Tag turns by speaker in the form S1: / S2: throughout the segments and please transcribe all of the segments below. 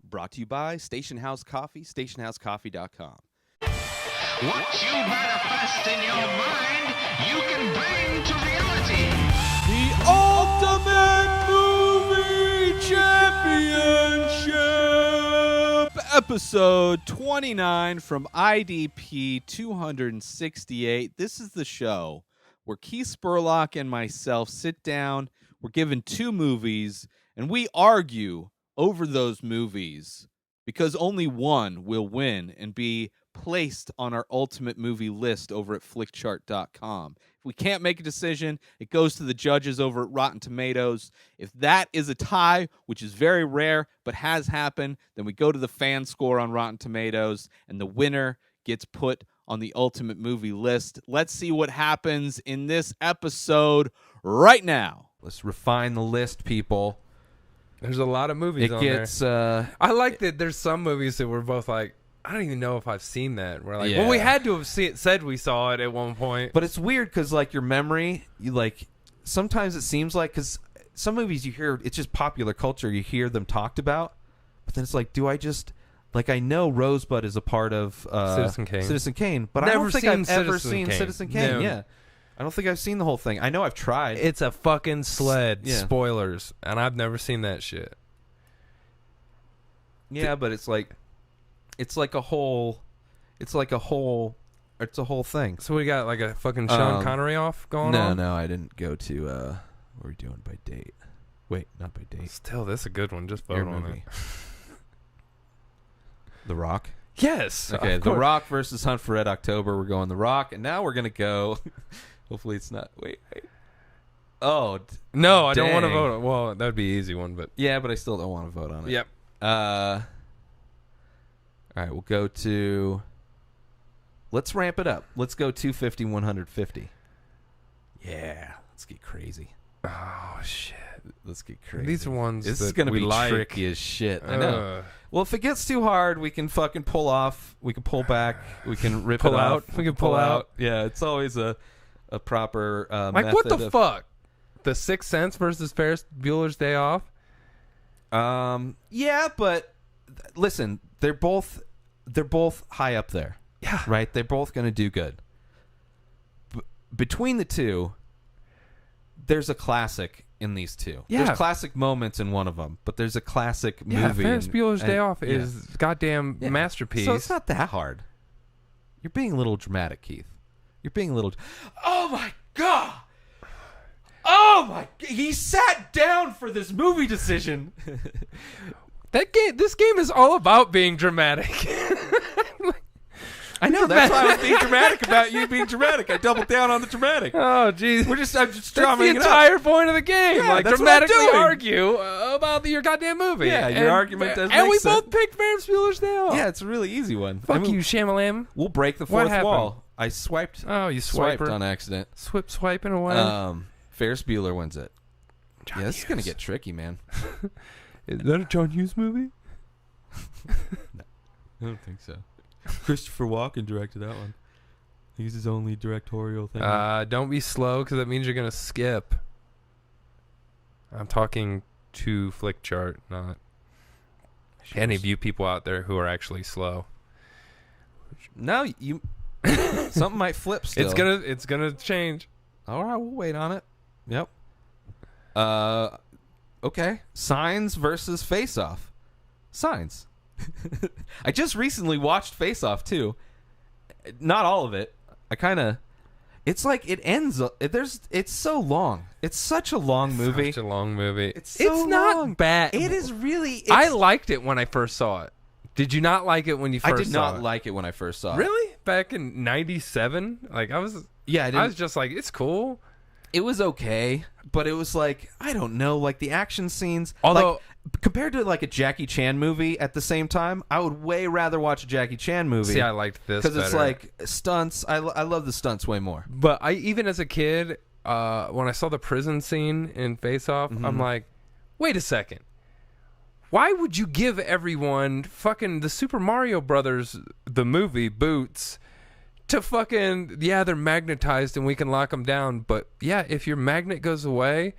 S1: Brought to you by Station House Coffee, stationhousecoffee.com.
S2: What you manifest in your mind, you can bring to reality.
S1: The Ultimate Movie Championship! Episode 29 from IDP 268. This is the show where Keith Spurlock and myself sit down, we're given two movies, and we argue over those movies because only one will win and be placed on our ultimate movie list over at flickchart.com. If we can't make a decision, it goes to the judges over at Rotten Tomatoes. If that is a tie, which is very rare but has happened, then we go to the fan score on Rotten Tomatoes, and the winner gets put on the ultimate movie list. Let's see what happens in this episode right now. Let's refine the list, people.
S3: There's a lot of movies on there. I like that there's some movies that we're both like, I don't even know if I've seen that. We're like, well, we had to have said we saw it at one point.
S1: But it's weird because, like, your memory, you like, sometimes it seems like, because some movies you hear, it's just popular culture, you hear them talked about, but then it's like, do I just, like, I know Rosebud is a part of Citizen Kane, but I don't think I've ever seen Citizen Kane. No. Yeah. I don't think I've seen the whole thing. I know I've tried.
S3: It's a fucking sled. Yeah. Spoilers. And I've never seen that shit.
S1: Yeah, but it's like a whole thing.
S3: So we got like a fucking Sean Connery off going on?
S1: No, I didn't go to, what are we doing by date? Wait, not by date.
S3: Still, this is a good one. Just vote on it.
S1: The Rock?
S3: Yes.
S1: Okay, The Rock versus Hunt for Red October. We're going The Rock, and now we're going to go... Hopefully it's not... Wait. Oh.
S3: No, I don't want to vote on... Well, that would be an easy one, but...
S1: Yeah, but I still don't want to vote on it.
S3: Yep.
S1: All right, we'll go to... Let's ramp it up. Let's go 250, 150. Yeah, let's get crazy.
S3: Oh, shit.
S1: Let's get crazy.
S3: These are ones
S1: this
S3: that
S1: is gonna
S3: we
S1: be
S3: like.
S1: Tricky as shit. I know. Well, if it gets too hard, we can fucking pull off. We can pull back. We can rip
S3: pull
S1: it
S3: out.
S1: off.
S3: We can pull out.
S1: Yeah, it's always a proper
S3: like,
S1: method.
S3: what the fuck? The Sixth Sense versus Ferris Bueller's Day Off?
S1: Yeah, but listen, they're both high up there.
S3: Yeah.
S1: Right? They're both going to do good. Between the two, there's a classic in these two.
S3: Yeah.
S1: There's classic moments in one of them, but there's a classic movie.
S3: Ferris Bueller's Day Off is goddamn masterpiece.
S1: So it's not that hard. You're being a little dramatic, Keith. You're being a little... Oh, my God! Oh, my... He sat down for this movie decision.
S3: This game is all about being dramatic.
S1: I know, that's why I was being dramatic about you being dramatic. I doubled down on the dramatic.
S3: Oh, jeez.
S1: I'm just
S3: that's the entire point of the game.
S1: Yeah,
S3: like,
S1: that's
S3: dramatically argue about your goddamn movie.
S1: Yeah, your argument doesn't
S3: And
S1: make
S3: we
S1: sense.
S3: both picked Ferris Bueller's Day Off.
S1: Yeah, it's a really easy one.
S3: Fuck you, Shamalam.
S1: We'll break the fourth
S3: happened?
S1: wall. I swiped.
S3: Oh, you
S1: swiped
S3: swiper.
S1: on accident.
S3: Swiping away.
S1: Ferris Bueller wins it.
S3: John
S1: This is going to get tricky, man.
S3: Is that a John Hughes movie?
S1: No, I don't think so. Christopher Walken directed that one. He's his only directorial thing.
S3: Don't be slow, because that means you're going to skip. I'm talking to Flickchart, not any of you people out there who are actually slow.
S1: No, you... Something might flip still.
S3: It's gonna change.
S1: All right, we'll wait on it. Yep. Okay. Signs versus Face Off. Signs. I just recently watched Face Off too. Not all of it. It's like it ends. It's so long. It's such a long movie.
S3: Such a long movie.
S1: It's so long.
S3: Not bad.
S1: It is really.
S3: I liked it when I first saw it. Did you not like it when you first saw it?
S1: I did not like it when I first saw it.
S3: Really? Back in 97? Like, I was...
S1: Yeah,
S3: I was just like, it's cool.
S1: It was okay, but it was like, I don't know, like the action scenes...
S3: Although...
S1: Like, compared to like a Jackie Chan movie at the same time, I would way rather watch a Jackie Chan movie.
S3: See, I liked this
S1: because it's like stunts. I love the stunts way more.
S3: But even as a kid, when I saw the prison scene in Face Off, I'm like, wait a second. Why would you give everyone fucking the Super Mario Brothers, the movie, boots to fucking, yeah, they're magnetized and we can lock them down. But yeah, if your magnet goes away,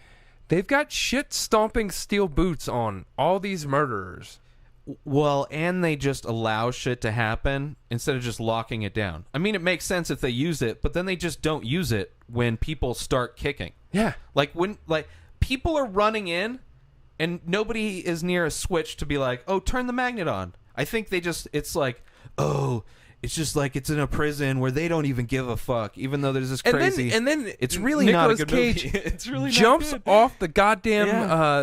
S3: they've got shit stomping steel boots on all these murderers.
S1: Well, and they just allow shit to happen instead of just locking it down. I mean, it makes sense if they use it, but then they just don't use it when people start kicking.
S3: Yeah.
S1: Like when people are running in and nobody is near a switch to be like, "Oh, turn the magnet on." I think it's like, "Oh, it's just like it's in a prison where they don't even give a fuck," even though there's this crazy.
S3: And then
S1: it's really
S3: Nicolas
S1: not a good
S3: Cage
S1: movie. It's really
S3: jumps
S1: not good.
S3: off the goddamn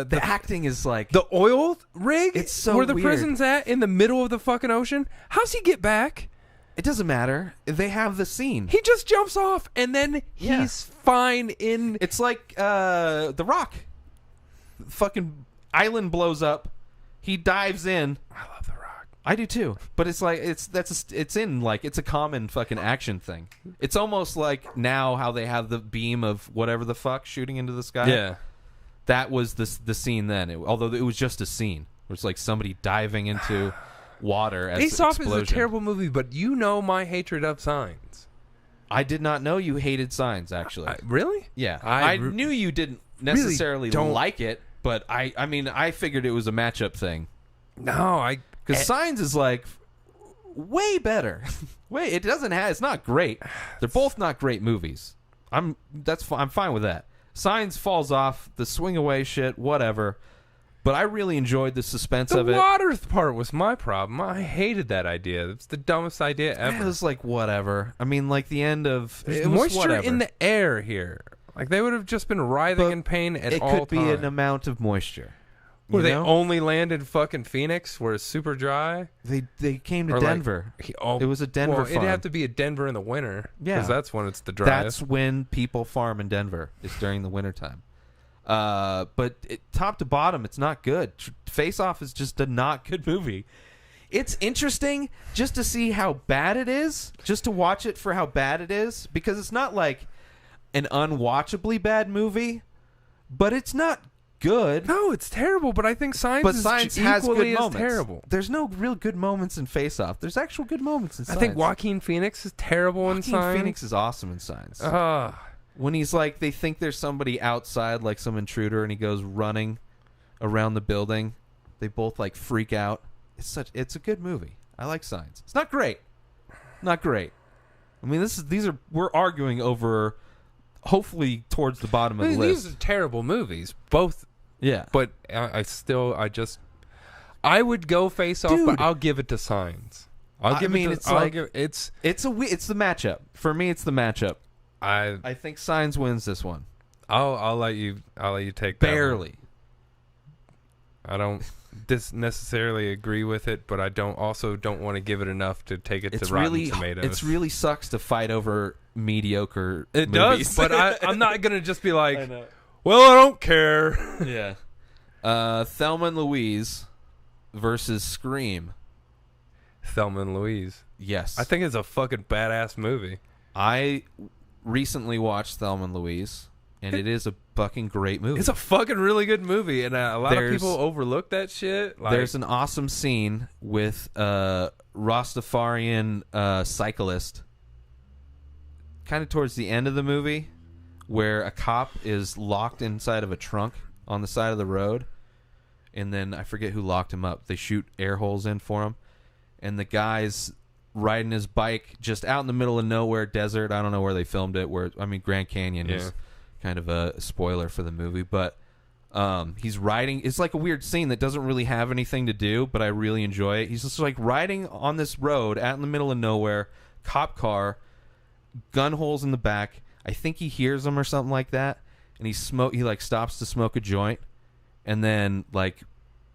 S1: The acting is like
S3: the oil rig.
S1: It's so
S3: where the
S1: weird.
S3: prison's at in the middle of the fucking ocean. How's he get back?
S1: it doesn't matter. They have the scene.
S3: He just jumps off and then he's fine in.
S1: It's like The Rock. Fucking island blows up. He dives in.
S3: I love The Rock.
S1: I do too. But it's like it's a common fucking action thing. It's almost like now how they have the beam of whatever the fuck shooting into the sky.
S3: Yeah.
S1: That was the scene then. Although it was just a scene. Where it's like somebody diving into water as
S3: Face
S1: an
S3: Off is
S1: explosion.
S3: a terrible movie, but you know my hatred of Signs.
S1: I did not know you hated Signs, actually.
S3: Really?
S1: Yeah.
S3: I
S1: I knew you didn't necessarily
S3: don't
S1: like it, but I mean, I figured it was a matchup thing.
S3: No,
S1: Because Signs is like way better. It's not great. They're both not great movies. I'm fine with that. Signs falls off, the swing away shit, whatever. But I really enjoyed the suspense
S3: the
S1: of it.
S3: water part was my problem. I hated that idea. It's the dumbest idea ever.
S1: It was like whatever. I mean, like the end of
S3: There's
S1: it was
S3: moisture
S1: whatever.
S3: in the air here. Like they would have just been writhing
S1: But
S3: in pain at
S1: it
S3: all
S1: could be
S3: times.
S1: an amount of moisture.
S3: Where
S1: You
S3: they
S1: know?
S3: only landed fucking Phoenix, where it's super dry.
S1: They came to
S3: Or, like,
S1: Denver. It was a Denver
S3: Well,
S1: farm.
S3: it'd have to be a Denver in the winter.
S1: Yeah.
S3: because that's when it's the driest.
S1: That's when people farm in Denver. It's during the wintertime. But top to bottom, it's not good. Face Off is just a not good movie. It's interesting just to see how bad it is, just to watch it for how bad it is, because it's not like an unwatchably bad movie, but it's not good.
S3: No, it's terrible. But I think Signs
S1: But
S3: is
S1: Signs
S3: equally
S1: has good
S3: as
S1: moments.
S3: terrible.
S1: There's no real good moments in Face Off. There's actual good moments in
S3: I
S1: Signs.
S3: think Joaquin Phoenix is terrible in
S1: Joaquin
S3: Signs.
S1: Phoenix is awesome in Signs.
S3: Ugh.
S1: When he's like, they think there's somebody outside, like some intruder, and he goes running around the building. They both like freak out. It's a good movie. I like Signs. It's not great. Not great. I mean, we're arguing over, hopefully towards the bottom of the list.
S3: These are terrible movies, both.
S1: Yeah.
S3: But I would go Face Off,
S1: Dude.
S3: but I'll give it to Signs.
S1: it's the matchup. For me, it's the matchup.
S3: I
S1: I think Signs wins this one.
S3: I'll let you take that one.
S1: Barely.
S3: I don't necessarily agree with it, but I don't want to give it enough to take it to Rotten Tomatoes.
S1: It really sucks to fight over mediocre
S3: It
S1: movies.
S3: does, but I'm not gonna just be like, well, I don't care.
S1: Yeah. Thelma and Louise versus Scream.
S3: Thelma and Louise.
S1: Yes.
S3: I think it's a fucking badass movie.
S1: I recently watched Thelma and Louise, and it is a fucking great movie.
S3: It's a fucking really good movie, and a lot of
S1: There's-
S3: people overlook that shit. Like,
S1: There's an awesome scene with a Rastafarian cyclist kind of towards the end of the movie where a cop is locked inside of a trunk on the side of the road, and then I forget who locked him up. They shoot air holes in for him, and the guy's riding his bike just out in the middle of nowhere, desert. I don't know where they filmed it. Grand Canyon is kind of a spoiler for the movie, but he's riding. It's like a weird scene that doesn't really have anything to do, but I really enjoy it. He's just like riding on this road out in the middle of nowhere, cop car, gun holes in the back. I think he hears them or something like that, and he like stops to smoke a joint, and then like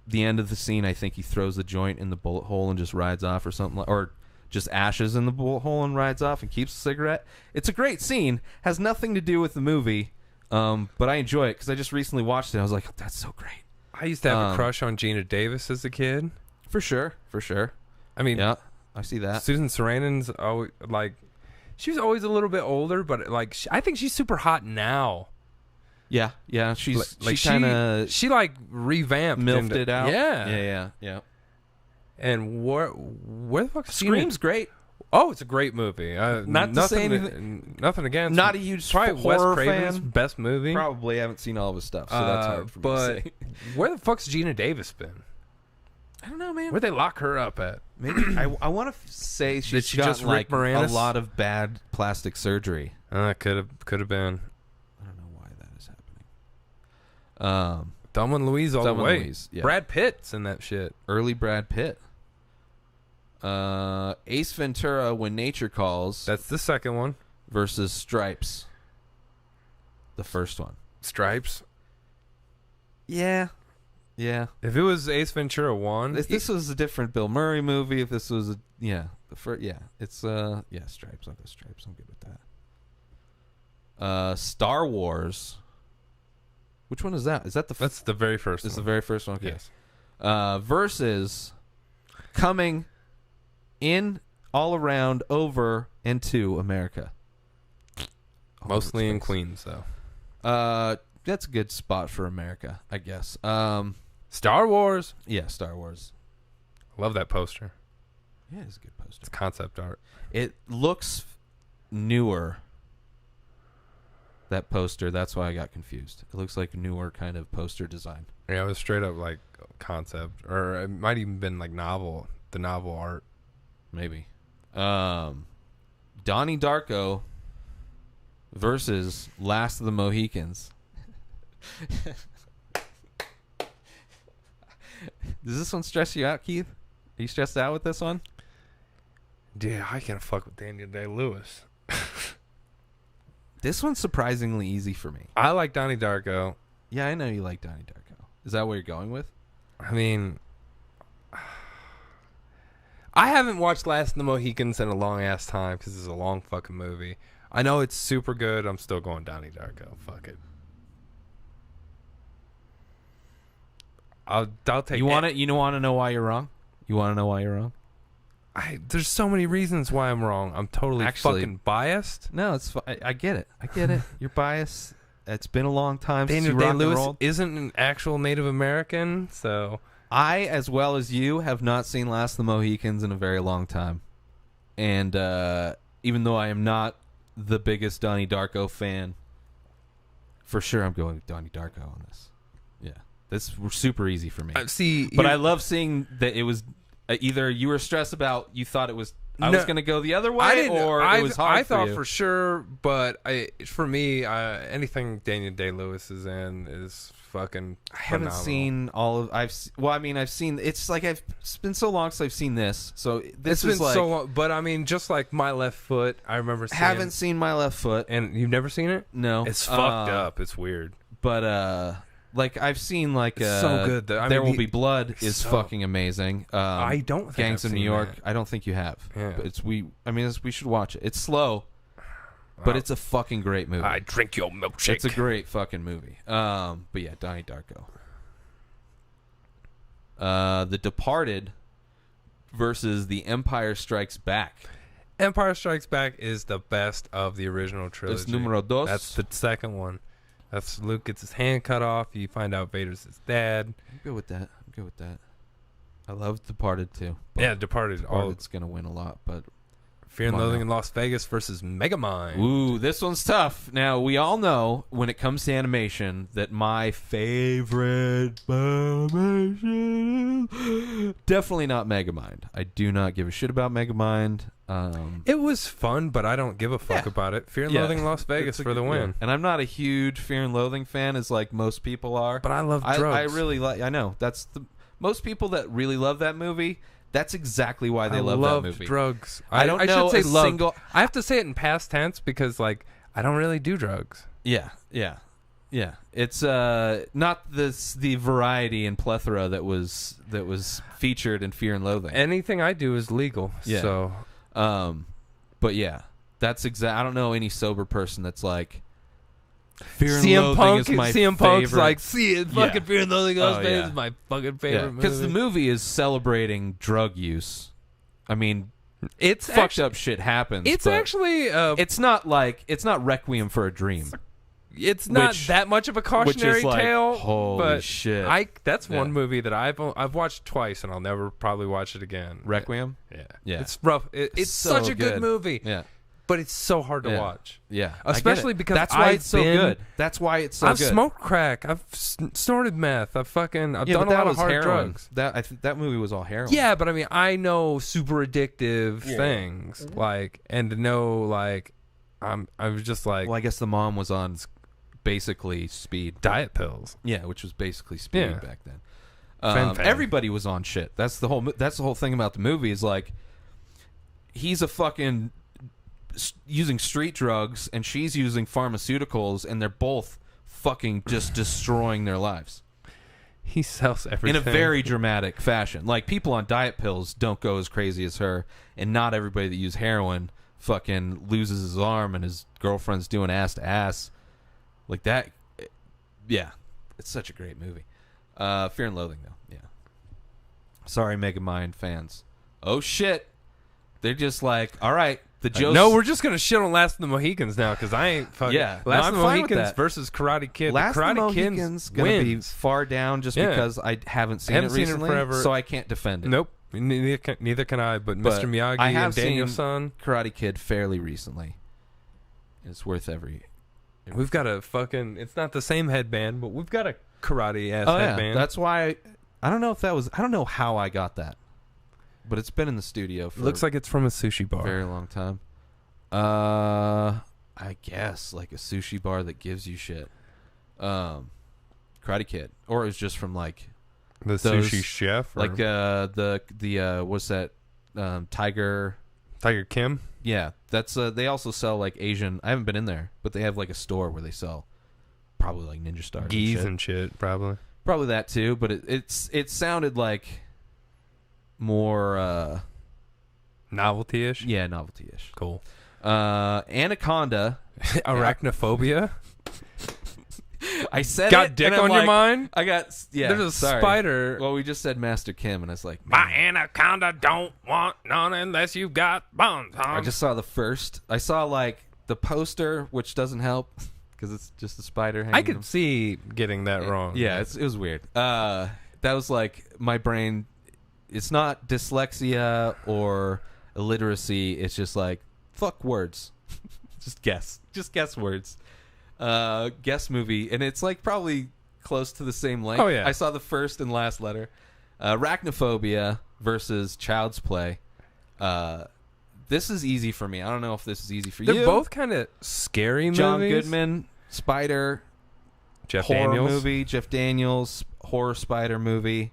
S1: the end of the scene, I think he throws the joint in the bullet hole and just rides off or something, or just ashes in the bullet hole and rides off and keeps the cigarette. It's a great scene. Has nothing to do with the movie, but I enjoy it because I just recently watched it. And I was like, oh, that's so great.
S3: I used to have a crush on Gina Davis as a kid.
S1: For sure.
S3: I mean,
S1: Yeah, I see that.
S3: Susan Sarandon's always, like, she was always a little bit older, but like, I think she's super hot now.
S1: Yeah. She kind of
S3: she like revamped,
S1: milfed it out.
S3: Yeah. And where the fuck is
S1: Scream's great.
S3: Oh, it's a great movie.
S1: Not to say anything.
S3: Nothing against.
S1: Not a huge
S3: probably Wes
S1: horror
S3: Craven's
S1: fan.
S3: best movie.
S1: Probably haven't seen all of his stuff, so that's hard for me to say.
S3: Where the fuck's Gina Davis been?
S1: I don't know, man.
S3: Where'd they lock her up at?
S1: Maybe I want to say she's
S3: she
S1: got
S3: just
S1: like
S3: Rick Moranis?
S1: a lot of bad plastic surgery.
S3: Could have been.
S1: I don't know why that is happening.
S3: Thelma and Louise all
S1: Thelma
S3: the
S1: and
S3: way.
S1: Louise, yeah.
S3: Brad Pitt's in that shit.
S1: Early Brad Pitt. Ace Ventura, When Nature Calls.
S3: That's the second one.
S1: Versus Stripes. The first one.
S3: Stripes.
S1: Yeah. Yeah.
S3: If it was Ace Ventura 1.
S1: If this was a different Bill Murray movie, if this was the first, it's Stripes. I'll go Stripes. I'm good with that. Star Wars. Which one is that? Is that the?
S3: That's the very first.
S1: It's
S3: one.
S1: the very first one. Okay.
S3: Yes.
S1: Versus Coming in, All Around, Over, and To America.
S3: Mostly in Queens, though.
S1: That's a good spot for America, I guess.
S3: Star Wars.
S1: Yeah, Star Wars.
S3: Love that poster.
S1: Yeah, it's a good poster.
S3: It's concept art.
S1: It looks newer. That poster. That's why I got confused. It looks like newer kind of poster design.
S3: Yeah, it was straight up like concept, or it might even been like novel. The novel art,
S1: maybe. Donnie Darko versus Last of the Mohicans. Does this one stress you out, Keith? Are you stressed out with this one?
S3: Yeah, I can't fuck with Daniel Day-Lewis.
S1: This one's surprisingly easy for me.
S3: I like Donnie Darko.
S1: Yeah, I know you like Donnie Darko. Is that what you're going with?
S3: I mean, I haven't watched Last of the Mohicans in a long ass time because it's a long fucking movie. I know it's super good. I'm still going Donnie Darko. Fuck it. I'll take.
S1: You want it? You want to know why you're wrong? You want to know why you're wrong?
S3: There's so many reasons why I'm wrong. I'm totally fucking biased.
S1: No, it's I get it. I get it. You're biased. It's been a long time since
S3: Daniel
S1: you rock and
S3: Day-Lewis
S1: rolled.
S3: isn't an actual Native American, so
S1: I, as well as you, have not seen Last of the Mohicans in a very long time. And even though I am not the biggest Donnie Darko fan, for sure I'm going with Donnie Darko on this. Yeah. This was super easy for me. But I love seeing that it was either you were stressed about, you thought it was, I was going to go the other way, or it was hard
S3: I thought
S1: you.
S3: for sure, but for me, anything Daniel Day-Lewis is in is fucking
S1: I haven't seen all of. I've seen. It's like it's been so long since I've seen this. So this
S3: it's
S1: is
S3: been
S1: like
S3: so long. But I mean, just like My Left Foot, I remember seeing.
S1: Haven't seen My Left Foot,
S3: and you've never seen it?
S1: No,
S3: it's fucked up. It's weird.
S1: But like I've seen like
S3: so good.
S1: There Will Be Blood is fucking amazing.
S3: I don't think
S1: Gangs
S3: I've
S1: of New
S3: seen
S1: York.
S3: that.
S1: I don't think you have.
S3: Yeah.
S1: But we should watch it. It's slow, but it's a fucking great movie.
S3: I drink your milkshake.
S1: It's a great fucking movie. But yeah, Donnie Darko. The Departed versus The Empire Strikes Back.
S3: Empire Strikes Back is the best of the original trilogy.
S1: It's numero dos.
S3: That's the second one. That's Luke gets his hand cut off. You find out Vader's his dad.
S1: I'm good with that. I love Departed too.
S3: Yeah, Departed.
S1: Departed's gonna win a lot, but
S3: Fear and Loathing in Las Vegas versus Megamind.
S1: Ooh, this one's tough. Now, we all know when it comes to animation that my favorite animation is definitely not Megamind. I do not give a shit about Megamind.
S3: It was fun, but I don't give a fuck about it. Fear and Loathing in Las Vegas for the win.
S1: Yeah. And I'm not a huge Fear and Loathing fan, as like most people are.
S3: But I love drugs.
S1: I really like. I know that's the most people that really love that movie. That's exactly why they love that movie.
S3: Drugs.
S1: I don't know
S3: should say
S1: a
S3: love.
S1: single.
S3: I have to say it in past tense because like I don't really do drugs.
S1: Yeah. It's not the variety and plethora that was featured in Fear and Loathing.
S3: Anything I do is legal.
S1: Yeah.
S3: So,
S1: but yeah, that's exact. I don't know any sober person that's like Fear and
S3: CM
S1: Loathing
S3: Punk,
S1: is my
S3: CM
S1: favorite.
S3: Punk's like, see it, fucking
S1: Yeah.
S3: Fear and Loathing in Las Vegas
S1: yeah.
S3: is my fucking favorite movie.
S1: Because the movie is celebrating drug use. I mean,
S3: it's
S1: fucked up shit happens.
S3: It's
S1: but
S3: actually
S1: it's not Requiem for a Dream.
S3: It's not
S1: Which-
S3: that much of a cautionary
S1: like,
S3: tale.
S1: holy
S3: but
S1: shit.
S3: That's
S1: Yeah.
S3: one movie that I've watched twice, and I'll never probably watch it again.
S1: Requiem.
S3: Yeah.
S1: Yeah.
S3: It's rough. It's
S1: So
S3: such a good movie.
S1: Yeah.
S3: but it's so hard to
S1: Yeah.
S3: watch.
S1: Yeah, I get
S3: Especially
S1: it.
S3: because
S1: that's why
S3: I've
S1: it's so
S3: been-
S1: good. That's why it's so
S3: I've
S1: good.
S3: smoked crack. I've snorted meth. I've
S1: yeah,
S3: done
S1: but
S3: a
S1: that
S3: lot
S1: was
S3: of hard
S1: heroin.
S3: drugs.
S1: That movie was all heroin.
S3: Yeah, but I mean, I know super addictive things, like, and to know, like, I was just like,
S1: Well, I guess the mom was on basically speed.
S3: diet pills.
S1: Yeah, which was basically speed
S3: Yeah.
S1: back then.
S3: Fen-phan.
S1: Everybody was on shit. That's the whole thing about the movie is like he's a fucking using street drugs and she's using pharmaceuticals and they're both fucking just destroying their lives
S3: He sells everything
S1: in a very dramatic fashion. Like people on diet pills don't go as crazy as her, and not everybody that use heroin fucking loses his arm and his girlfriend's doing ass to ass like that. Yeah, it's such a great movie. Fear and Loathing, though. Yeah. Sorry, Megamind fans. Oh, shit. They're just like, all right, the Joe's...
S3: No, we're just gonna shit on Last of the Mohicans now because I ain't fucking.
S1: Yeah. No,
S3: Last
S1: I'm
S3: of the
S1: fine with
S3: Mohicans
S1: that.
S3: versus Karate Kid.
S1: Last
S3: the
S1: of the
S3: Karate Kid
S1: Mohicans going to be
S3: wins.
S1: far down just
S3: Yeah.
S1: because I haven't seen
S3: Haven't
S1: it
S3: seen it
S1: recently,
S3: forever.
S1: so I can't defend it.
S3: Nope. Neither can I. But
S1: But
S3: Mr. Miyagi
S1: I have
S3: and Daniel's
S1: seen
S3: son.
S1: Karate Kid fairly recently. It's worth every...
S3: We've got a fucking. It's not the same headband, but we've got a karate ass
S1: Oh, yeah.
S3: headband.
S1: That's why... I don't know if that was... I don't know how I got that. But it's been in the studio for
S3: Looks like it's from a sushi
S1: a
S3: bar.
S1: very long time. I guess like a sushi bar that gives you shit. Karate Kid, or it was just from like
S3: The
S1: those-
S3: sushi chef, or
S1: like the what's that Tiger?
S3: Tiger Kim.
S1: Yeah, that's they also sell like Asian. I haven't been in there, but they have like a store where they sell probably like Ninja Stars,
S3: Geese
S1: and shit.
S3: and shit, probably.
S1: Probably that too. But it sounded like more
S3: Novelty-ish.
S1: yeah, novelty-ish.
S3: Cool.
S1: Anaconda.
S3: Arachnophobia.
S1: I said
S3: Got
S1: it,
S3: dick
S1: and I'm
S3: on your
S1: like,
S3: mind?
S1: I got yeah.
S3: There's a
S1: sorry.
S3: spider.
S1: Well, we just said Master Kim, and I was like,
S3: My
S1: man.
S3: anaconda don't want none unless you've got bones.
S1: I just saw the first. I saw like the poster, which doesn't help because it's just a spider. Hanging
S3: I could see getting that wrong.
S1: Yeah, it was weird. That was like my brain. It's not dyslexia or illiteracy. It's just like fuck words. Just guess words. Guess movie, and it's like probably close to the same length.
S3: Oh, yeah.
S1: I saw the first and last letter. Arachnophobia versus Child's Play. This is easy for me. I don't know if this is easy for
S3: They're
S1: you.
S3: both kind of scary movies.
S1: John Goodman, Spider,
S3: Jeff
S1: horror
S3: Daniels.
S1: movie. Jeff Daniels, horror spider movie.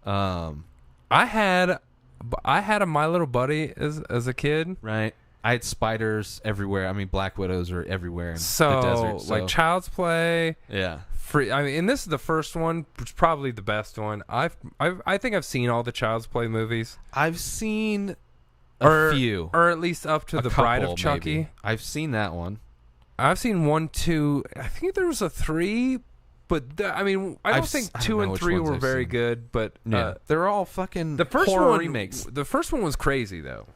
S3: I had a My Little Buddy as a kid.
S1: Right. I had spiders everywhere. I mean, Black Widows are everywhere in
S3: So,
S1: the desert. So,
S3: like Child's Play.
S1: yeah.
S3: Free. I mean, and this is the first one. It's probably the best one. I think I've seen all the Child's Play movies,
S1: I've seen a few.
S3: or at least up to
S1: A
S3: the Bride
S1: couple,
S3: of Chucky.
S1: maybe. I've seen that one.
S3: I've seen 1, 2. I think there was a 3, but I mean, I don't think
S1: I don't
S3: 2
S1: know
S3: and
S1: which
S3: 3
S1: ones
S3: were
S1: I've
S3: very
S1: seen.
S3: good. But
S1: They're all fucking
S3: the first
S1: horror
S3: one
S1: remakes.
S3: The first one was crazy though.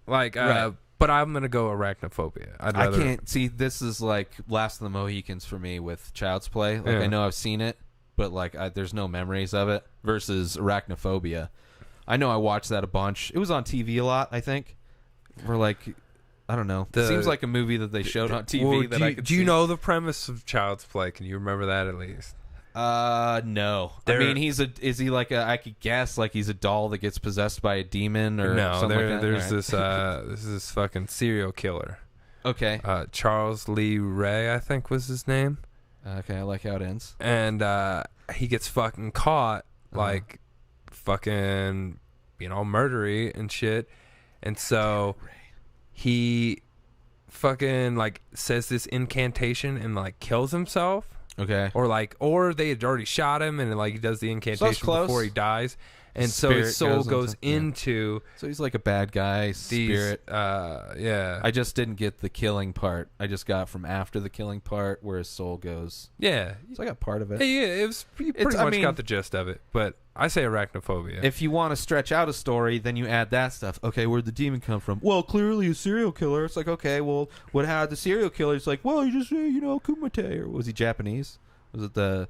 S3: Like,
S1: Right.
S3: but I'm gonna go Arachnophobia.
S1: I can't see. This is like Last of the Mohicans for me with Child's Play. Like
S3: Yeah.
S1: I know I've seen it, but like there's no memories of it. Versus Arachnophobia, I know I watched that a bunch. It was on TV a lot. I think. Or like, I don't know. It seems like a movie that they showed on TV
S3: Well,
S1: that I could.
S3: do you
S1: see.
S3: know the premise of Child's Play? Can you remember that at least?
S1: No. I mean, is he like I could guess like he's a doll that gets possessed by a demon or
S3: No,
S1: something like that?
S3: there's
S1: Alright.
S3: this fucking serial killer.
S1: Okay.
S3: Charles Lee Ray, I think was his name.
S1: Okay, I like how it ends.
S3: And he gets fucking caught,
S1: Uh-huh.
S3: like fucking being all murdery and shit. And so he fucking like says this incantation and like kills himself.
S1: Okay.
S3: Or they had already shot him and like he does the incantation
S1: close.
S3: before he dies. And so
S1: Spirit
S3: his soul
S1: goes
S3: goes
S1: into- yeah.
S3: into
S1: So he's like a bad guy
S3: these
S1: spirit.
S3: yeah.
S1: I just didn't get the killing part. I just got from after the killing part where his soul goes.
S3: yeah.
S1: So I got part of it.
S3: Yeah, it was you pretty
S1: I
S3: much
S1: mean-
S3: got the gist of it, but I say Arachnophobia.
S1: If you want to stretch out a story, then you add that stuff. Okay, where'd the demon come from? Well, clearly a serial killer. It's like, okay, well, what had the serial killer? It's like, well, you just say, Kumite. Or was he Japanese? Was it the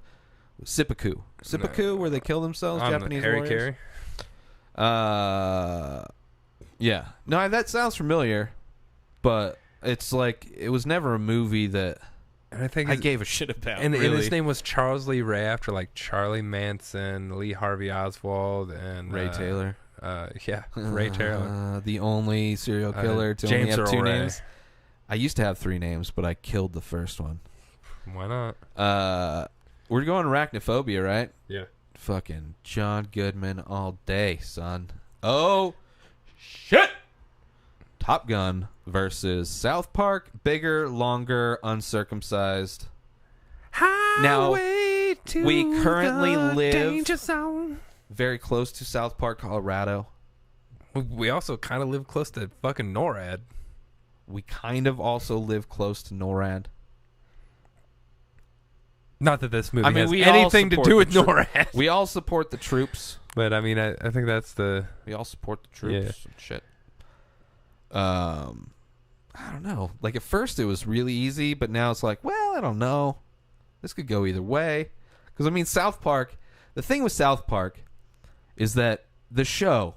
S1: Seppuku? Seppuku, where they kill themselves?
S3: I'm
S1: Japanese
S3: Harry
S1: warriors?
S3: Carey.
S1: Yeah. No, that sounds familiar. but it's like it was never a movie that
S3: And I think
S1: I gave a shit about.
S3: and
S1: really.
S3: his name was Charles Lee Ray, after like Charlie Manson, Lee Harvey Oswald, and
S1: Ray Taylor.
S3: Yeah, Ray Taylor.
S1: The only serial killer to only
S3: James
S1: have
S3: Earl
S1: 2
S3: Ray.
S1: names. I used to have 3 names, but I killed the first one.
S3: Why not?
S1: We're going Arachnophobia, right?
S3: Yeah.
S1: Fucking John Goodman all day, son. Oh, shit! Top Gun versus South Park. Bigger, longer, uncircumcised.
S3: Highway to
S1: we currently
S3: the
S1: live-
S3: danger zone.
S1: Very close to South Park, Colorado.
S3: We also kind of live close to fucking NORAD.
S1: We kind of also live close to NORAD.
S3: Not that this movie
S1: I mean,
S3: has
S1: we all
S3: anything to
S1: support
S3: do with
S1: the
S3: NORAD.
S1: We all support the troops.
S3: But I mean, I think that's the...
S1: We all support the troops and shit. I don't know. Like, at first it was really easy, but now it's like, well, I don't know. This could go either way. Because, I mean, South Park... The thing with South Park is that the show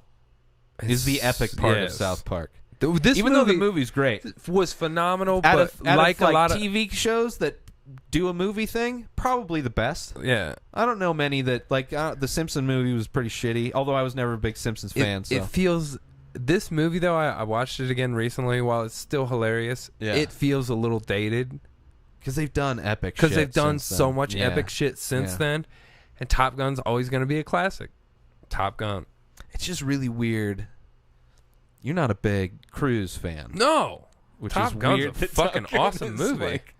S1: is the epic part of South Park.
S3: This
S1: Even though the movie's great.
S3: was phenomenal,
S1: Out
S3: but
S1: of
S3: like a lot of...
S1: TV shows that do a movie thing, probably the best.
S3: Yeah.
S1: I don't know many that... Like, the Simpsons movie was pretty shitty, although I was never a big Simpsons fan, so...
S3: It feels... This movie, though, I watched it again recently. While it's still hilarious, it feels a little dated.
S1: Because they've done epic shit.
S3: Because they've done so
S1: then.
S3: much epic shit since then. And Top Gun's always going to be a classic. Top Gun.
S1: It's just really weird. You're not a big Cruise fan.
S3: No.
S1: Which
S3: Top
S1: is
S3: Gun's
S1: weird.
S3: a fucking awesome movie.
S1: Like,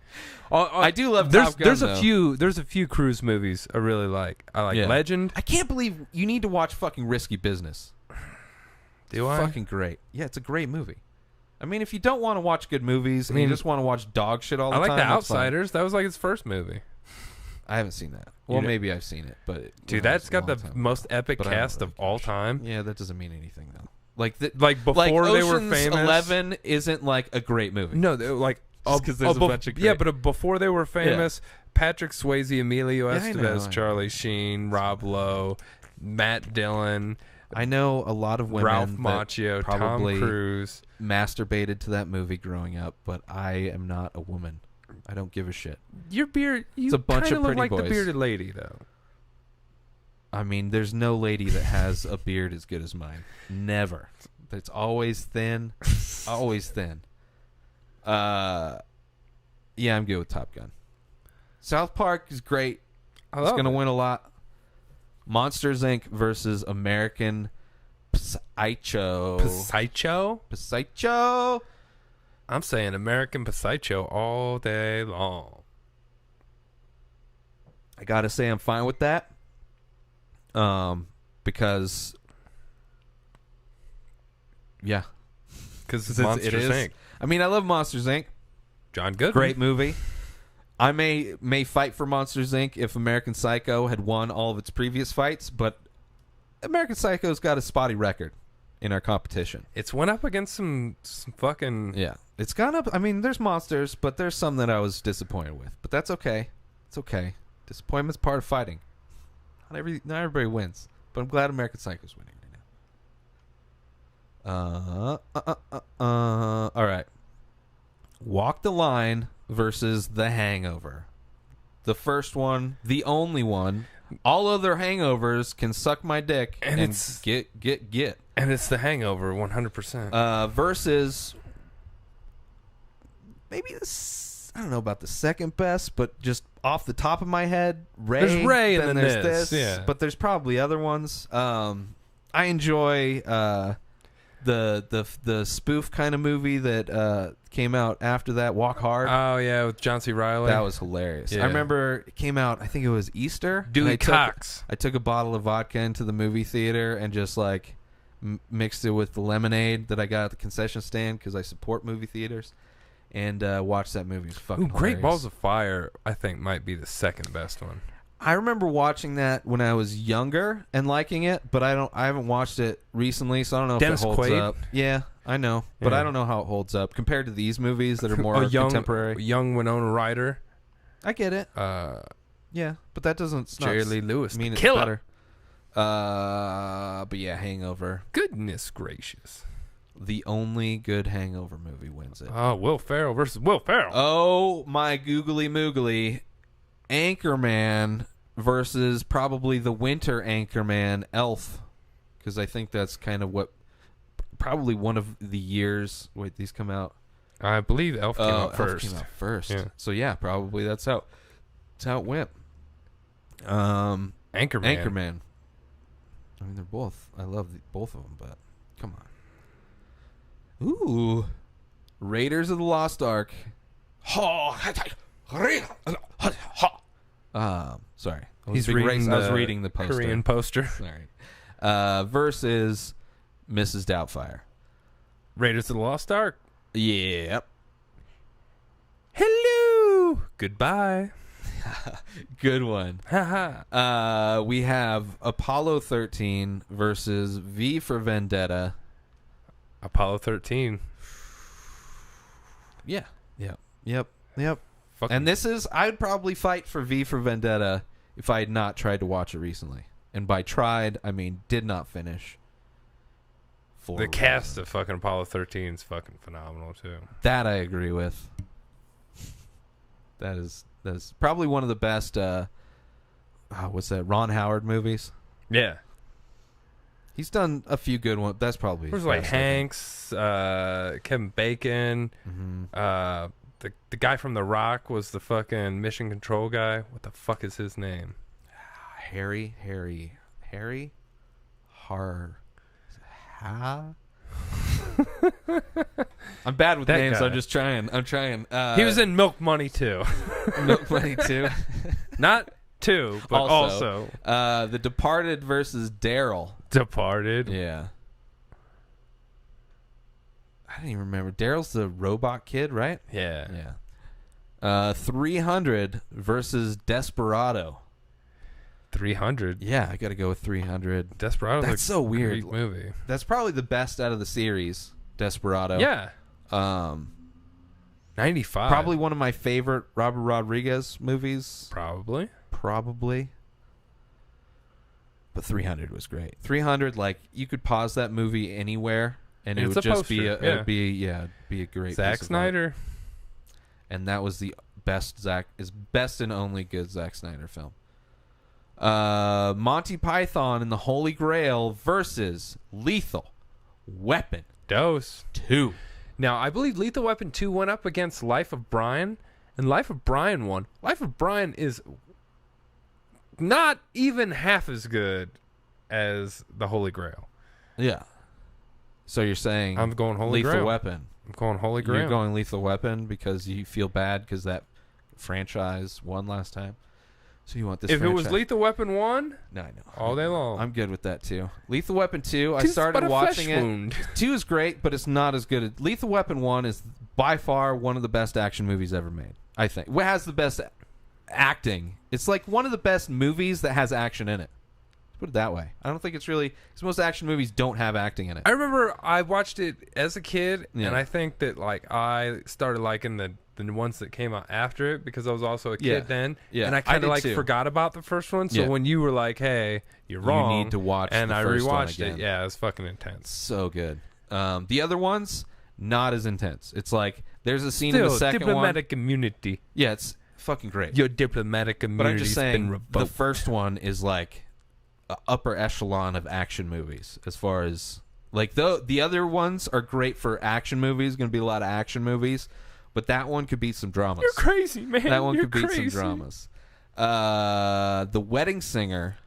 S1: I do love
S3: there's,
S1: Top Gun,
S3: there's
S1: though.
S3: a few Cruise movies I really like. I like Legend.
S1: I can't believe you need to watch fucking Risky Business.
S3: Do I?
S1: Fucking great. Yeah, it's a great movie. I mean, if you don't want to watch good movies and you just want to watch dog shit all the
S3: I like
S1: time,
S3: The
S1: that's fine.
S3: Outsiders. That was like his first movie.
S1: I haven't seen that. Well, maybe I've seen it, but
S3: dude, that's got the most epic cast of all time.
S1: Yeah, that doesn't mean anything though. Like
S3: before they were
S1: Ocean's
S3: famous.
S1: 11 isn't like a great movie.
S3: No, like
S1: because there's a bunch of great...
S3: but before they were famous, Patrick Swayze, Emilio
S1: Yeah, I
S3: Estevez,
S1: know.
S3: Charlie Sheen, Rob Lowe, Matt Dillon,
S1: I know a lot of women
S3: Ralph
S1: that
S3: Macchio,
S1: probably
S3: Tom Cruise.
S1: masturbated to that movie growing up, but I am not a woman. I don't give a shit.
S3: Your beard, you
S1: It's a bunch
S3: kinda
S1: of
S3: look
S1: pretty
S3: like
S1: boys.
S3: the bearded lady, though.
S1: I mean, there's no lady that has a beard as good as mine. Never. It's always thin. Always thin. Yeah, I'm good with Top Gun. South Park is great. It's going to win a lot. Monsters, Inc. versus American Psycho. Psycho?
S3: I'm saying American Psycho all day long.
S1: I got to say I'm fine with that. Because... Yeah.
S3: Because it's Monsters, Inc.
S1: I mean, I love Monsters, Inc.
S3: John Goodman.
S1: Great movie. I may fight for Monsters, Inc. if American Psycho had won all of its previous fights, but American Psycho's got a spotty record in our competition.
S3: It's went up against some fucking...
S1: Yeah. It's gone up. I mean, there's monsters, but there's some that I was disappointed with. But that's okay. It's okay. Disappointment's part of fighting. Not everybody wins. But I'm glad American Psycho's winning right now. All right. Walk the Line versus The Hangover. The first one, the only one. All other hangovers can suck my dick and
S3: it's,
S1: get.
S3: And it's The Hangover, 100%.
S1: Versus maybe this, I don't know about the second best, but just off the top of my head, Ray.
S3: There's Ray and then
S1: there's
S3: this.
S1: this.
S3: Yeah.
S1: But there's probably other ones. I enjoy the spoof kind of movie that came out after that, Walk Hard.
S3: Oh, yeah, with John C. Reilly.
S1: That was hilarious.
S3: Yeah.
S1: I remember it came out, I think it was Easter.
S3: Dewey Cox.
S1: I took a bottle of vodka into the movie theater and just like mixed it with the lemonade that I got at the concession stand because I support movie theaters, and watched that movie. It was fucking
S3: Great
S1: hilarious.
S3: Balls of Fire, I think, might be the second best one.
S1: I remember watching that when I was younger and liking it, but I haven't watched it recently, so I don't know
S3: Dennis
S1: if it holds
S3: Quaid?
S1: up. Yeah, I know, but
S3: Yeah.
S1: I don't know how it holds up compared to these movies that are more contemporary.
S3: Young Winona Ryder.
S1: I get it. Yeah, but that doesn't
S3: Jerry Lee Lewis.
S1: mean it's
S3: Killer.
S1: better. But yeah, Hangover.
S3: Goodness gracious.
S1: The only good Hangover movie wins it.
S3: Oh, Will Ferrell versus Will Ferrell.
S1: Oh, my googly moogly. Anchorman versus probably the winter Anchorman, Elf. Because I think that's kind of what... Probably one of the years... Wait, these come out...
S3: I believe Elf came out first.
S1: Elf came out first.
S3: Yeah.
S1: So, yeah, probably that's how it went.
S3: Anchorman.
S1: Anchorman. I mean, they're both... I love both of them, but... Come on. Ooh. Raiders of the Lost Ark. Sorry. I was reading the poster.
S3: Korean poster.
S1: Sorry. Versus Mrs. Doubtfire.
S3: Raiders of the Lost Ark.
S1: Yep.
S3: Hello. Goodbye.
S1: Good one.
S3: Haha.
S1: We have Apollo 13 versus V for Vendetta.
S3: Apollo 13.
S1: Yeah. Yep.
S3: Fuck
S1: And this is... I'd probably fight for V for Vendetta if I had not tried to watch it recently. And by tried, I mean did not finish.
S3: The cast of fucking Apollo 13 is fucking phenomenal too.
S1: That I agree with. That is probably one of the best what's that, Ron Howard movies.
S3: Yeah.
S1: He's done a few good ones. That's probably
S3: There's like Hanks, Kevin Bacon, the guy from The Rock was the fucking mission control guy. What the fuck is his name?
S1: Harry I'm bad with
S3: That
S1: names.
S3: guy.
S1: I'm trying.
S3: He was in Milk Money too.
S1: Milk Money too.
S3: Not two, but also.
S1: The Departed versus Daryl.
S3: Departed.
S1: Yeah. I don't even remember. Daryl's the robot kid, right?
S3: Yeah.
S1: 300 versus Desperado.
S3: 300.
S1: Yeah, I got to go with 300.
S3: Desperado.
S1: That's so weird.
S3: Great movie.
S1: That's probably the best out of the series, Desperado.
S3: Yeah. 95.
S1: Probably one of my favorite Robert Rodriguez movies.
S3: Probably.
S1: But 300 was great. 300, like, you could pause that movie anywhere, and it would just be a be a great
S3: Zack
S1: piece of
S3: Snyder.
S1: art. And that was the best and only good Zack Snyder film. Monty Python and the Holy Grail versus Lethal Weapon
S3: Dose
S1: 2.
S3: Now, I believe Lethal Weapon 2 went up against Life of Brian, and Life of Brian won. Life of Brian is not even half as good as the Holy Grail.
S1: Yeah. So you're saying
S3: I'm going Holy
S1: Lethal
S3: Grail.
S1: Weapon.
S3: I'm going Holy Grail.
S1: You're going Lethal Weapon because you feel bad because that franchise won last time. So you want this
S3: If
S1: franchise.
S3: it was Lethal Weapon 1,
S1: No, I know.
S3: all day long.
S1: I'm good with that too. Lethal Weapon 2, I
S3: Tis
S1: started
S3: but a
S1: watching
S3: flesh
S1: it.
S3: wound.
S1: 2 is great, but it's not as good as Lethal Weapon 1 is by far one of the best action movies ever made, I think. It has the best acting. It's like one of the best movies that has action in it. Put it that way. I don't think it's really... Because most action movies don't have acting in it.
S3: I remember I watched it as a kid,
S1: Yeah.
S3: and I think that like I started liking the ones that came out after it because I was also a kid then.
S1: Yeah,
S3: And I
S1: I
S3: kind
S1: did
S3: of like
S1: too.
S3: forgot about the first one. So
S1: Yeah.
S3: when you were like, "Hey, you're wrong,"
S1: You need to watch
S3: and
S1: the
S3: I
S1: first one
S3: rewatched
S1: again.
S3: it. Yeah, it was fucking intense.
S1: So good. The other ones, not as intense. It's like there's a scene in
S3: Still,
S1: the second
S3: diplomatic
S1: one.
S3: immunity.
S1: Yeah, it's fucking great.
S3: Your diplomatic immunity.
S1: But I'm just saying,
S3: been
S1: the
S3: revoked.
S1: first one is like a upper echelon of action movies. As far as like the other ones are great for action movies. Going to be a lot of action movies, but that one could beat some dramas.
S3: You're crazy, man.
S1: That one
S3: You're
S1: could beat
S3: crazy.
S1: some dramas. The Wedding Singer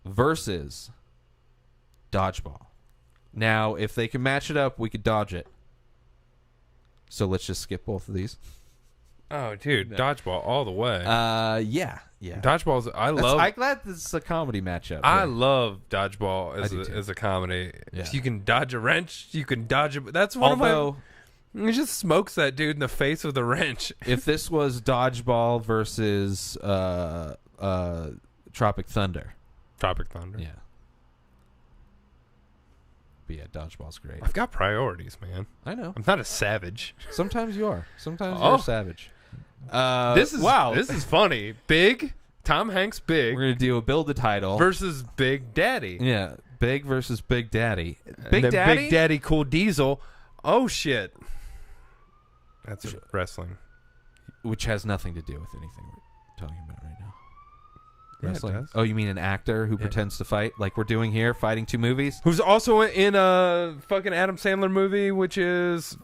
S1: versus Dodgeball. Now, if they can match it up, we could dodge it. So let's just skip both of these.
S3: Oh, dude, dodgeball all the way.
S1: Yeah.
S3: Dodgeball's. I'm
S1: glad this is a comedy matchup.
S3: I
S1: Yeah.
S3: love dodgeball
S1: do too.
S3: as a comedy.
S1: Yeah.
S3: If you can dodge a wrench, you can dodge it. That's one
S1: Although,
S3: of my. He just smokes that dude in the face with a wrench.
S1: if this was Dodgeball versus Tropic Thunder.
S3: Tropic Thunder.
S1: Yeah. But yeah, Dodgeball's great.
S3: I've got priorities, man.
S1: I know.
S3: I'm not a savage.
S1: Sometimes you are. Sometimes
S3: Oh.
S1: you're a savage.
S3: This is
S1: wow.
S3: This is funny. Big Tom Hanks, big
S1: We're gonna do a build the title
S3: versus Big Daddy.
S1: Yeah, Big versus Big Daddy.
S3: Big Daddy Cool Diesel. Oh shit. That's wrestling.
S1: Which has nothing to do with anything we're talking about right now.
S3: Yeah, it
S1: Wrestling?
S3: does.
S1: Oh, you mean an actor who pretends to fight like we're doing here, fighting two movies?
S3: Who's also in a fucking Adam Sandler movie, which is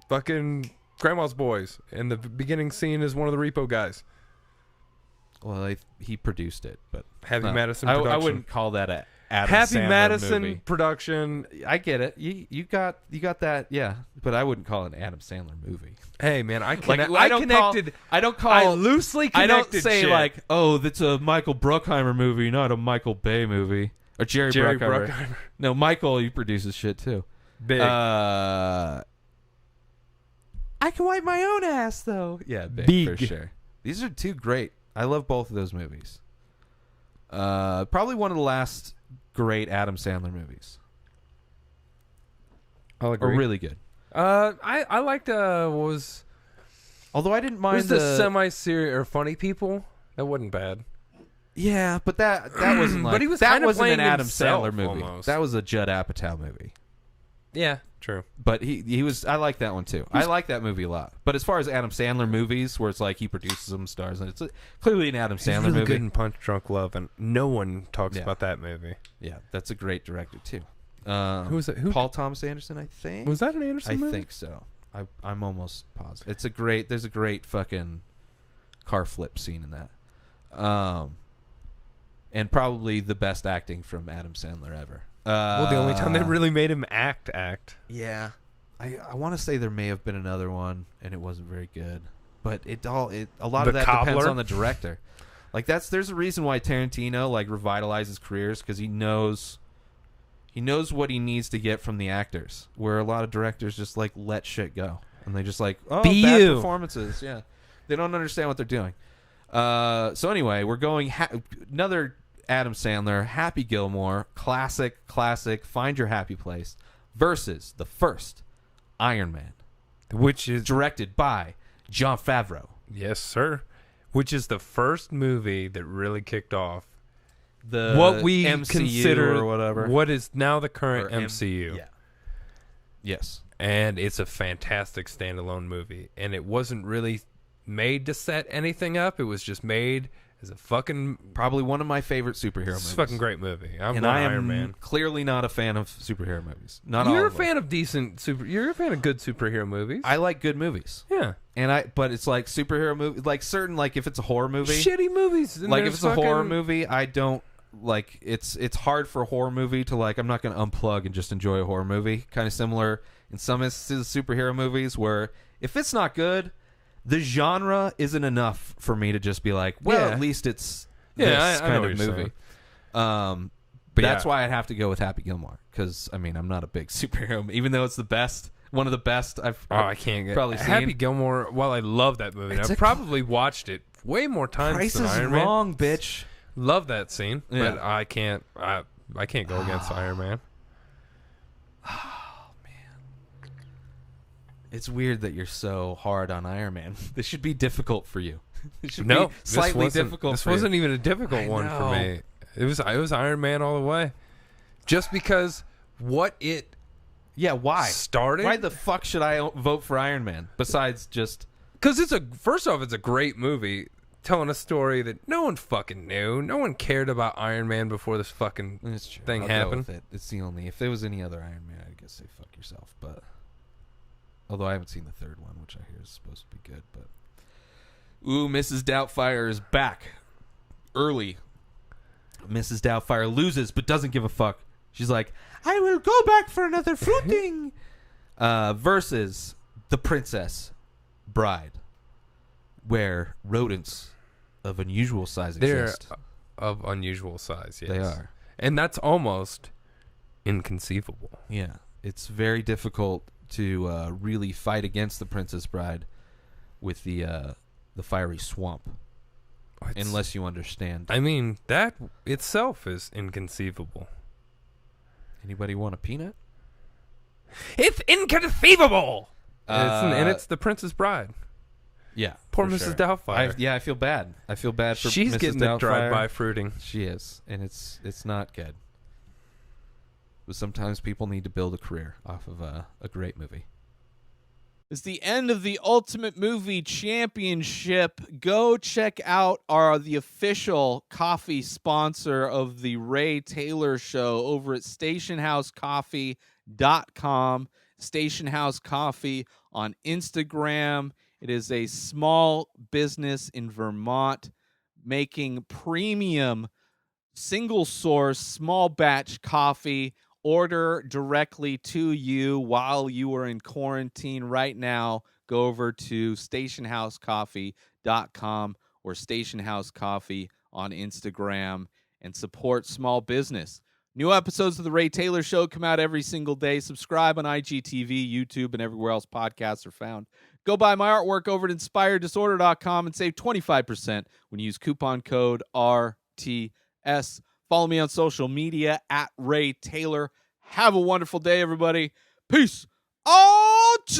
S3: fucking Grandma's Boys. And the beginning scene is one of the repo guys.
S1: Well, he produced it, but
S3: Happy Madison production.
S1: I wouldn't call that a Adam
S3: Happy
S1: Sandler
S3: Madison
S1: movie.
S3: production.
S1: I get it. You got that, yeah. But I wouldn't call it an Adam Sandler movie.
S3: Hey man, I loosely connected.
S1: I don't say
S3: shit.
S1: like, oh, that's a Michael Bruckheimer movie, not a Michael Bay movie, or Jerry Bruckheimer. No, Michael, he produces shit too.
S3: Big.
S1: I can wipe my own ass though. Yeah, big for sure. These are two great. I love both of those movies. Probably one of the last great Adam Sandler movies.
S3: I'll agree.
S1: Or really good.
S3: I liked was
S1: Although I didn't mind
S3: the semi-serious or funny people. That wasn't bad.
S1: Yeah, but that wasn't like.
S3: But he was
S1: that
S3: kind of
S1: wasn't an
S3: playing
S1: Adam
S3: himself
S1: Sandler movie.
S3: almost.
S1: That was a Judd Apatow movie.
S3: Yeah, true.
S1: But he was. I like that one too. I like that movie a lot. But as far as Adam Sandler movies, where it's like he produces them, stars, and it's clearly an Adam Sandler
S3: He's really
S1: movie.
S3: good in Punch Drunk Love, and no one talks
S1: Yeah.
S3: about that movie.
S1: Yeah, that's a great director too.
S3: Who was it?
S1: Paul Thomas Anderson, I think.
S3: Was that an Anderson movie?
S1: I think so. I'm almost positive. It's a great. There's a great fucking car flip scene in that. And probably the best acting from Adam Sandler ever.
S3: Well, the only time they really made him act.
S1: Yeah, I want to say there may have been another one, and it wasn't very good. But a lot of that depends on the director. Like there's a reason why Tarantino like revitalizes careers, because he knows what he needs to get from the actors. Where a lot of directors just like let shit go, and they just like bad performances. Yeah, they don't understand what they're doing. So anyway, we're going another Adam Sandler, Happy Gilmore, classic, Find Your Happy Place, versus the first Iron Man,
S3: Which is
S1: directed by Jon Favreau.
S3: Yes, sir. Which is the first movie that really kicked off
S1: The
S3: what we
S1: MCU
S3: consider
S1: or whatever.
S3: what is now the current
S1: Or
S3: MCU.
S1: Yeah. Yes.
S3: And it's a fantastic standalone movie. And it wasn't really made to set anything up. It was just made as a fucking
S1: Probably one of my favorite superhero
S3: it's
S1: movies.
S3: a fucking great movie. I'm
S1: And
S3: not
S1: I am
S3: Iron Man.
S1: clearly not a fan of superhero movies. Not all
S3: You're a
S1: of them.
S3: fan of you're a fan of good superhero movies.
S1: I like good movies.
S3: yeah.
S1: But it's like superhero movie, like certain, like if it's a horror movie,
S3: Shitty movies. And
S1: like if
S3: there's
S1: it's a horror
S3: fucking-
S1: movie, I don't like. It's hard for a horror movie to like. I'm not going to unplug and just enjoy a horror movie. Kind of similar in some instances, superhero movies where if it's not good, the genre isn't enough for me to just be like, well,
S3: Yeah.
S1: at least it's
S3: Yeah,
S1: this
S3: I know
S1: kind
S3: what
S1: of
S3: you're
S1: movie.
S3: But
S1: That's
S3: yeah.
S1: why I'd have to go with Happy Gilmore, because I mean I'm not a big superhero, even though it's the best, one of the best I've
S3: I can't get
S1: probably seen.
S3: Happy Gilmore. While I love that movie,
S1: It's
S3: I've probably watched it way more times
S1: Price
S3: than
S1: is
S3: Iron Man.
S1: wrong, bitch.
S3: Love that scene,
S1: Yeah.
S3: but I can't. I can't go against Iron Man.
S1: It's weird that you're so hard on Iron Man. This should be difficult for you. It should
S3: No,
S1: be slightly difficult.
S3: This
S1: for you.
S3: wasn't even a difficult one for
S1: know.
S3: me. It was Iron Man all the way, just because what it
S1: Yeah, why?
S3: started.
S1: Why the fuck should I vote for Iron Man? Besides just
S3: Because first off, it's a great movie telling a story that no one fucking knew. No one cared about Iron Man before this fucking
S1: it's true.
S3: thing
S1: I'll go
S3: happened.
S1: with it. It's the only. If there was any other Iron Man, I'd guess say fuck yourself. But although I haven't seen the third one, which I hear is supposed to be good. But ooh, Mrs. Doubtfire is back early. Mrs. Doubtfire loses, but doesn't give a fuck. She's like, I will go back for another fruiting. Versus the Princess Bride, where rodents of unusual size
S3: They're
S1: exist.
S3: of unusual size. Yes.
S1: They are.
S3: And that's almost inconceivable.
S1: Yeah, it's very difficult to really fight against the Princess Bride with the fiery swamp, unless you understand.
S3: I mean, that itself is inconceivable.
S1: Anybody want a peanut?
S3: It's inconceivable. And it's the Princess Bride.
S1: Yeah,
S3: Poor
S1: for
S3: Mrs.
S1: sure.
S3: Doubtfire.
S1: I feel bad. I feel bad for
S3: She's
S1: Mrs.
S3: getting
S1: Doubtfire.
S3: the drive-by fruiting.
S1: She is, and it's not good. But sometimes people need to build a career off of a great movie. It's the end of the Ultimate Movie Championship. Go check out the official coffee sponsor of the Ray Taylor Show over at stationhousecoffee.com. Station House Coffee on Instagram. It is a small business in Vermont making premium single source small batch coffee. Order directly to you while you are in quarantine right now. Go over to stationhousecoffee.com or Station House Coffee on Instagram and support small business. New episodes of The Ray Taylor Show come out every single day. Subscribe on IGTV, YouTube, and everywhere else podcasts are found. Go buy my artwork over at inspireddisorder.com and save 25% when you use coupon code RTS. Follow me on social media at Ray Taylor. Have a wonderful day, everybody. Peace out.